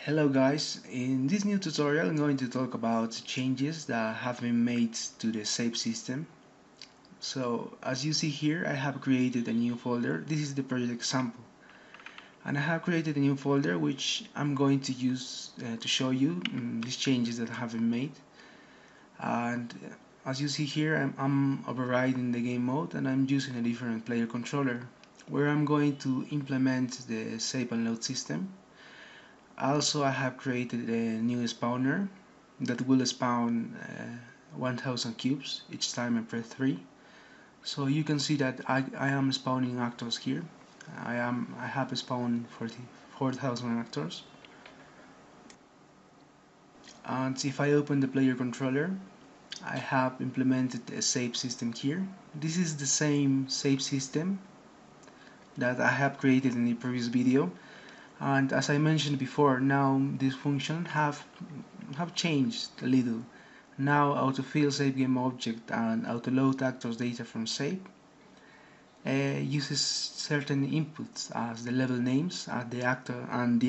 Hello guys, in this new tutorial I'm going to talk about changes that have been made to the save system. So as you see here, I have created a new folder. This is the project example, and I have created a new folder which I'm going to use to show you these changes that have been made. And as you see here, I'm overriding the game mode and I'm using a different player controller where I'm going to implement the save and load system. Also, I have created a new spawner that will spawn 1000 cubes each time I press 3. So you can see that I am spawning actors here. I have spawned 4,000 actors. And if I open the player controller, I have implemented a save system here. This is the same save system that I have created in the previous video. And as I mentioned before, now this function have changed a little. Now autofill save game object and autoload actors data from save uses certain inputs as the level names and the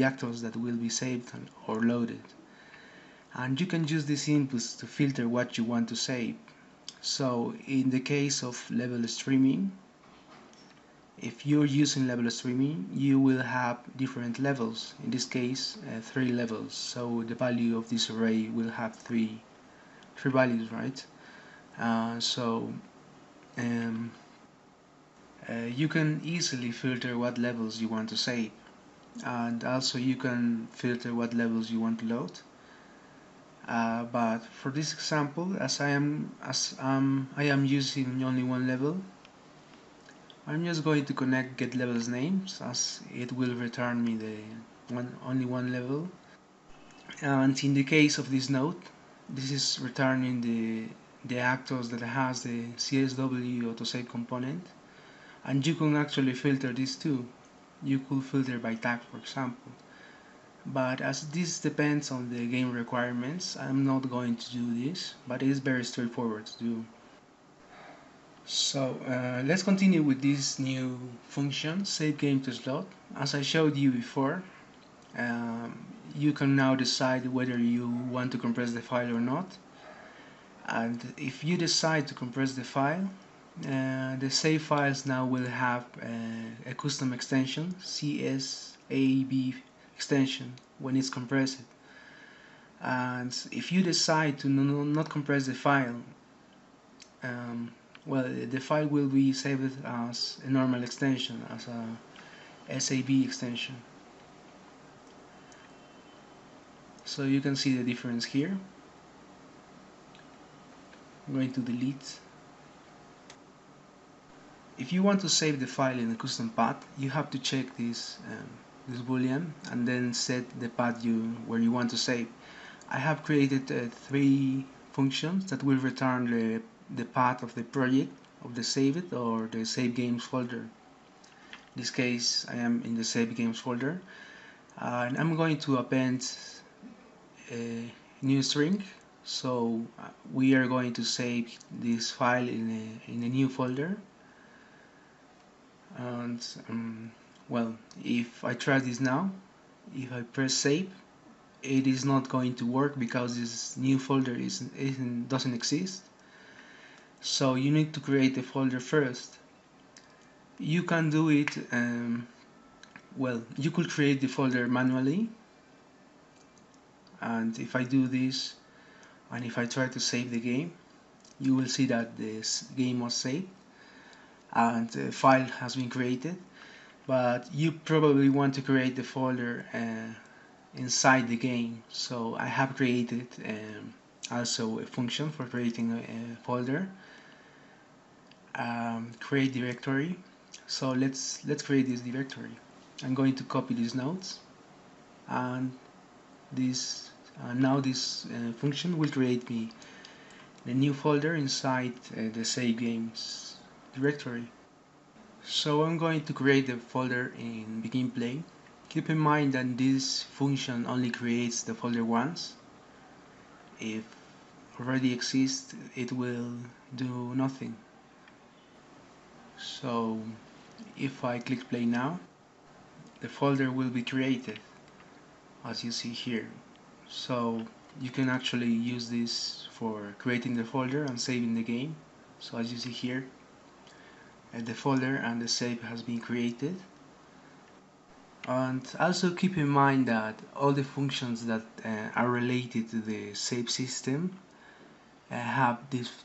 actors that will be saved or loaded. And you can use these inputs to filter what you want to save. So in the case of level streaming, if you're using level streaming, you will have different levels. In this case, 3 levels. So the value of this array will have three values, right? So you can easily filter what levels you want to save, and also you can filter what levels you want to load. But for this example, I am using only one level, I'm just going to connect get levels names as it will return me the only one level. And in the case of this node, this is returning the actors that has the CSW Autosave component, and you can actually filter this too. You could filter by tag, for example. But as this depends on the game requirements, I'm not going to do this, but it is very straightforward to do. So let's continue with this new function, save game to slot. As I showed you before, you can now decide whether you want to compress the file or not. And if you decide to compress the file, the save files now will have a custom extension, CSW extension, when it's compressed. And if you decide to not compress the file, well, the file will be saved as a normal extension, as a SAB extension. So you can see the difference here. I'm going to delete. If you want to save the file in a custom path, you have to check this boolean and then set the path where you want to save. I have created 3 functions that will return the path of the project of the saved or the save games folder. In this case, I am in the save games folder, and I'm going to append a new string. So we are going to save this file in a new folder. And well, if I try this now, if I press save, it is not going to work because this new folder doesn't exist. So you need to create a folder first. You can do it, well, you could create the folder manually, and if I do this and if I try to save the game, you will see that this game was saved and the file has been created. But you probably want to create the folder inside the game, so I have created also a function for creating a folder, create directory. So let's create this directory. I'm going to copy these nodes, and this now this function will create me a new folder inside the save games directory. So I'm going to create the folder in begin play. Keep in mind that this function only creates the folder once. If already exists, it will do nothing. So if I click play now, the folder will be created. as you see here. So you can actually use this for creating the folder and saving the game. So as you see here, the folder and the save has been created. And also keep in mind that all the functions that are related to the save system have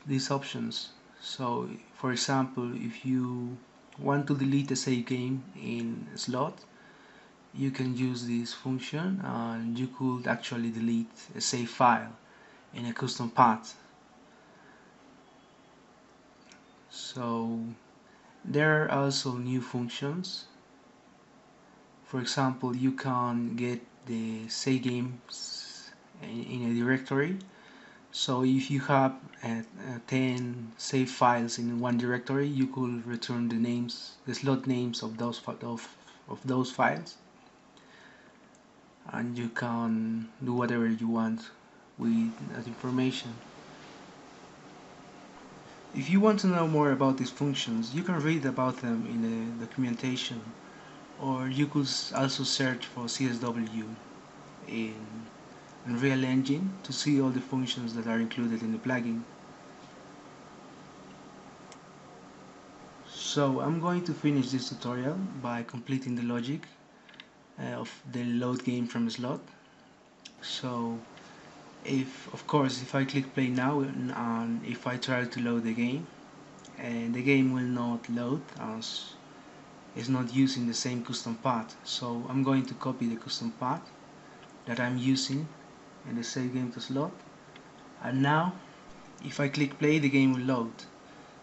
these options. So for example, if you want to delete a save game in a slot, you can use this function and you could actually delete a save file in a custom path. So there are also new functions. For example, you can get the save games in a directory. So if you have 10 save files in one directory, you could return the slot names of those files, and you can do whatever you want with that information. If you want to know more about these functions, you can read about them in the documentation, or you could also search for CSW in Unreal Engine to see all the functions that are included in the plugin. So I'm going to finish this tutorial by completing the logic of the load game from a slot. So of course if I click play now and if I try to load the game, and the game will not load as it's not using the same custom path. So I'm going to copy the custom path that I'm using in the save game to slot, and now if I click play, the game will load.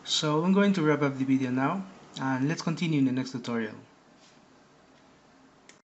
So I'm going to wrap up the video now, and let's continue in the next tutorial.